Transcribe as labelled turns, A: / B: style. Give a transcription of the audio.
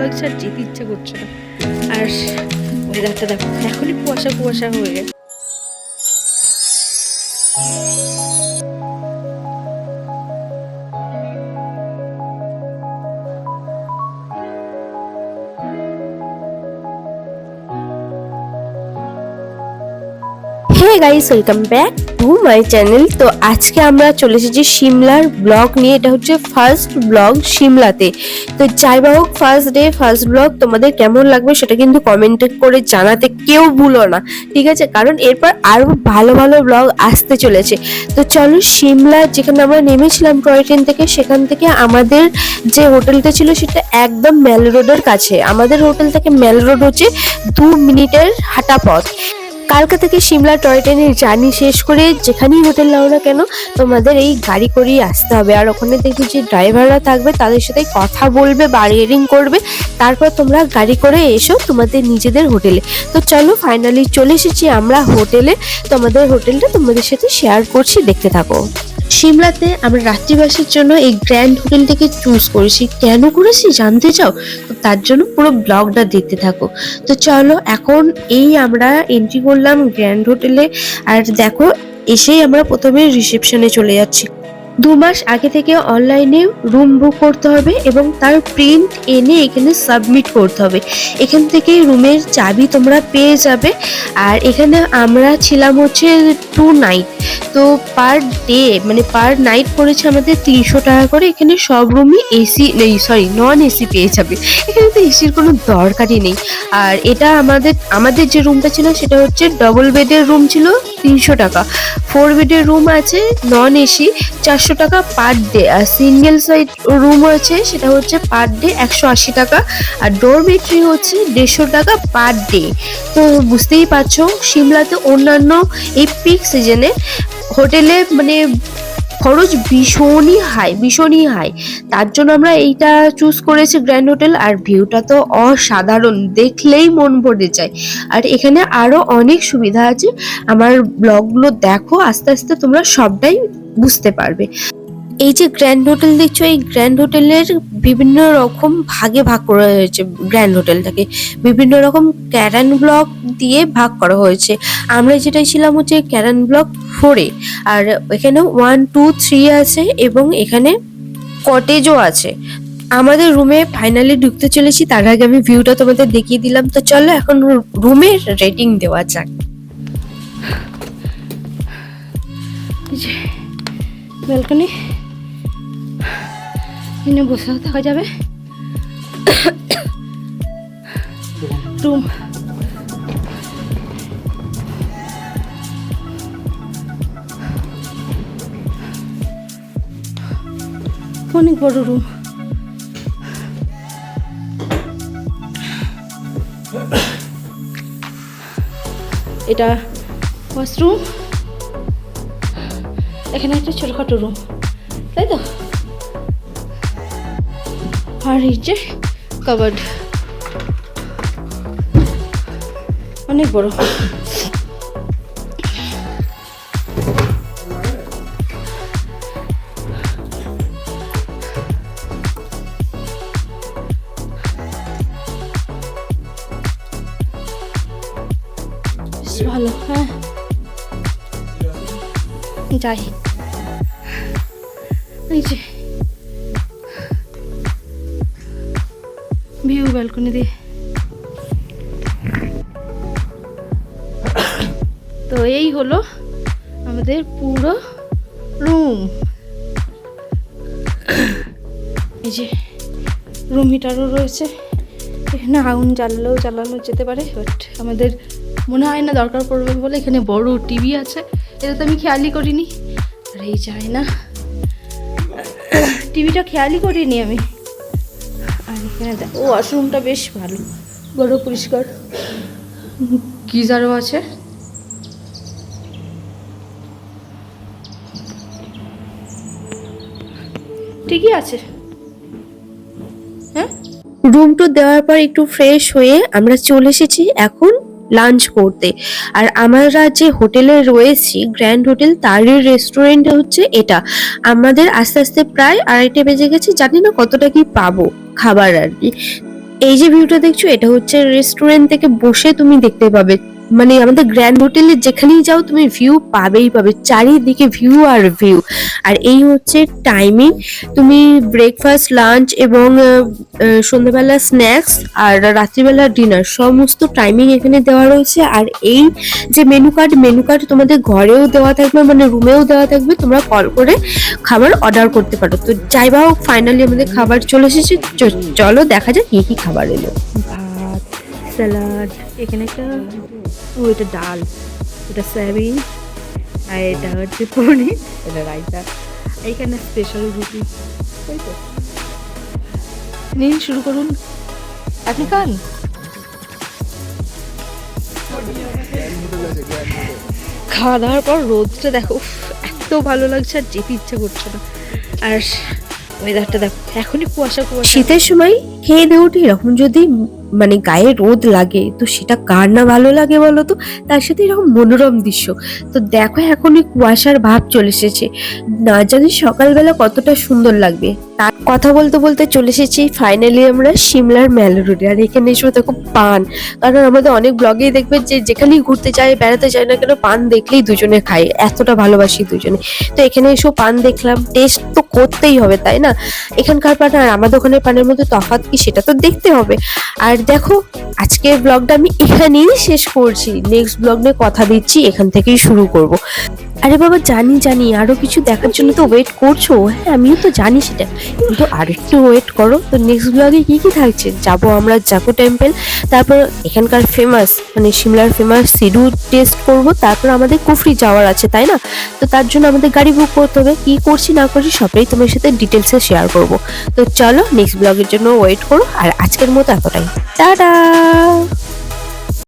A: লাগছে আর যেতে ইচ্ছা করছে না। আর ওয়েদারটা দেখো, এখনই কুয়াশা কুয়াশা হয়ে গেছে। Hey guys, welcome back to my channel. তো আজকে আমরা চলে এসেছি সিমলার ব্লগ নিয়ে। এটা হচ্ছে ফার্স্ট ব্লগ সিমলাতে। তো যাই বা হোক, ফার্স্ট ডে ফার্স্ট ব্লগ তোমাদের কেমন লাগবে সেটা কিন্তু কমেন্ট করে জানাতে কেউ ভুলো না, ঠিক আছে? কারণ এরপর আরো ভালো ভালো ব্লগ আসতে চলেছে। তো চলো, সিমলা যেখানে আমরা নেমেছিলাম টয় ট্রেন থেকে, সেখান থেকে আমাদের যে হোটেলটা ছিল সেটা একদম মেল রোডের কাছে। আমাদের হোটেল থেকে মেল রোড হচ্ছে 2 মিনিটের হাঁটা পথ। কালকা থেকে সিমলা টয় ট্রেনের জার্নি শেষ করে যেখানেই হোটেল নাও না কেন, তোমাদের এই গাড়ি করেই আসতে হবে। আর ওখানে দেখি যে ড্রাইভাররা থাকবে, তাদের সাথে কথা বলবে, বার্গেনিং করবে, তারপর তোমরা গাড়ি করে এসো তোমাদের নিজেদের হোটেলে। তো চলো, ফাইনালি চলে এসেছি আমরা হোটেলে। তোমাদের হোটেলটা তোমাদের সাথে শেয়ার করছি, দেখতে থাকো। সিমলাতে আমরা রাত্রিবাসের জন্য এই গ্র্যান্ড হোটেলটাকে চুজ করেছি। কেন করেছি জানতে চাও? তো তার জন্য পুরো ব্লগটা দেখতে থাকো। তো চলো, এখন এই আমরা এন্ট্রি করলাম গ্র্যান্ড হোটেলে। আর দেখো, এসেই আমরা প্রথমে রিসেপশনে চলে যাচ্ছি। 2 মাস আগে থেকে অনলাইনে রুম বুক করতে হবে এবং তার প্রিন্ট এনে এখানে সাবমিট করতে হবে। এখান থেকে রুমের চাবি তোমরা পেয়ে যাবে। আর এখানে আমরা ছিলাম হচ্ছে 2 নাইট। তো পার ডে মানে পার নাইট পড়েছে আমাদের 300 টাকা করে। এখানে সব রুমই এসি নেই, সরি নন এসি পেয়ে যাবে। এখানে তো এসির কোনো দরকারই নেই। আর এটা আমাদের যে রুমটা ছিল সেটা হচ্ছে ডবল বেডের রুম ছিল 300 টাকা। 4 বেডের রুম আছে নন এসি 400 টাকা পার ডে। আর সিঙ্গেল সাইড রুম আছে সেটা হচ্ছে পার ডে 180 টাকা। আর ডরমেট্রি হচ্ছে 150 টাকা পার ডে। তো বুঝতেই পারছো, সিমলাতে অন্যান্য এই পিক সিজনে হোটেলে মানে খরচ ভীষণই হাই। তার জন্য আমরা এইটা চুজ করেছি গ্র্যান্ড হোটেল। আর ভিউটা তো অসাধারণ, দেখলেই মন ভরে যায়। আর এখানে আরো অনেক সুবিধা আছে। আমার ব্লগগুলো দেখো, আস্তে আস্তে তোমরা সবটাই বুঝতে পারবে। এই যে গ্র্যান্ড হোটেল দেখছো, এই গ্র্যান্ড হোটেলের বিভিন্ন রকম ভাগে ভাগ করা হয়েছে। গ্র্যান্ড হোটেলটাকে বিভিন্ন রকম ক্যারান ব্লক দিয়ে ভাগ করা হয়েছে। আমরা যেটা ছিলাম হচ্ছে ক্যারান ব্লক 4-এ। আর এখানে 1, 2, 3 আছে এবং এখানে কটেজও আছে। আমাদের রুমে ফাইনালি ঢুকতে চলেছি, তার আগে আমি ভিউটা তোমাদের দেখিয়ে দিলাম। তো চলো, এখন রুমের রেটিং দেওয়া যাক। ব্যালকনি, এখানে বসেও থাকা যাবে। রুম অনেক বড় রুম। এটা ওয়াশরুম, এখানে একটা ছোটখাটো রুম, তাই তো? আর এই যে কাবার্ড, অনেক বড়। ভালো, হ্যাঁ যাই। এই যে ভিউ ব্যালকনি দিয়ে। তো এই হলো আমাদের পুরো রুম। এই যে রুম হিটারও রয়েছে। এখানে আগুন জ্বালালেও জ্বালানো যেতে পারে, বাট আমাদের মনে হয় না দরকার পড়বে বলে। এখানে বড় টিভি আছে, এটা তো আমি খেয়ালই করিনি। আর এই যায় না, টিভিটা খেয়ালই করিনি আমি। আর এখানে দেখো ওয়াশরুমটা বেশ ভালো, বড় পরিষ্কার, গিজারও আছে। ঠিকই আছে, হ্যাঁ। রুম টু দেওয়ার পর একটু ফ্রেশ হয়ে আমরা চলে এসেছি এখন লাঞ্চ করতে। আর আমরা যে হোটেলে রয়েছি গ্র্যান্ড হোটেল, তারই রেস্টুরেন্ট হচ্ছে এটা। আমাদের আস্তে আস্তে প্রায় 2:30 বেজে গেছে, জানি না কতটা কি পাবো খাবার আর কি। এই যে ভিউটা দেখছো এটা হচ্ছে রেস্টুরেন্ট থেকে বসে তুমি দেখতে পাবে, মানে আমাদের গ্র্যান্ড হোটেলে যেখানেই যাও তুমি ভিউ পাবেই পাবে, চারিদিকে ভিউ আর ভিউ। আর এই হচ্ছে টাইমিং, তুমি ব্রেকফাস্ট, লাঞ্চ এবং সন্ধ্যাবেলা স্ন্যাক্স আর রাত্রিবেলা ডিনার সমস্ত টাইমিং এখানে দেওয়া রয়েছে। আর এই যে মেনু কার্ড তোমাদের ঘরেও দেওয়া থাকবে, মানে রুমেও দেওয়া থাকবে, তোমরা কল করে খাবার অর্ডার করতে পারো। তো যাই বা হোক ফাইনালি আমাদের খাবার চলে এসেছে, চলো দেখা যাক কি কি খাবার এলো।
B: ভাত, স্যালাড, এখানে একটা এটা ডাল, এটা সয়াবিন, আর এটা হচ্ছে পনির, এটা রায়তা, এইখানে স্পেশাল রুটি। তাই তো নিন, শুরু করুন, আপনি খান। খাওয়া দাওয়ার পর রোদটা দেখো, উফ, এত ভালো লাগছে আর যেতে ইচ্ছা করছে না। আর ওয়েদারটা দেখো, এখনই কুয়াশা কুয়াশা।
A: শীতের সময় খেয়ে দিয়ে উঠে এরকম যদি মানে গায়ে রোদ লাগে তো সেটা কার না ভালো লাগে বলো তো, তার সাথে এরকম মনোরম দৃশ্য। তো দেখো এখনই কুয়াশার ভাব চলে এসেছে, না জানি সকালবেলা কতটা সুন্দর লাগবে। তার কথা বলতে বলতে চলে এসেছি ফাইনালি আমরা সিমলার মেলা রোডে। আর এখানে এসে দেখো পান, কারণ আমাদের অনেক ব্লগেই দেখবে যে যেখানেই ঘুরতে যায় বেড়াতে যায় না কেন পান দেখলেই দুজনে খাই, এতটা ভালোবাসি দুজনে। তো এখানে এসেও পান দেখলাম, টেস্ট তো করতেই হবে তাই না, এখানকার পান আর আমার দোকানের পানের মধ্যে তফাৎ কি সেটা তো দেখতে হবে। আর দেখো আজকের ব্লগটা আমি এখানেই শেষ করছি, নেক্সট ব্লগ নিয়ে কথা দিচ্ছি, এখান থেকেই শুরু করব। আরে বাবা জানি আরো কিছু দেখার জন্য তো ওয়েট করছো, হ্যাঁ আমিও তো জানি সেটা, কিন্তু আরেকটু ওয়েট করো। তো নেক্সট ব্লগে কি কি থাকছে, যাবো আমরা জাকু টেম্পল, তারপর এখানকার ফেমাস মানে সিমলার ফেমাস সিডু টেস্ট করব, তারপর আমাদের কুফরি যাওয়ার আছে তাই না। তো তার জন্য আমাদের গাড়ি বুক করতে হবে, কি করছি না করছি সবটাই তোমার সাথে ডিটেলসে শেয়ার করব। তো চলো নেক্সট ব্লগের জন্য ওয়েট করো, আর আজকের মতো এতটাই, টাটা।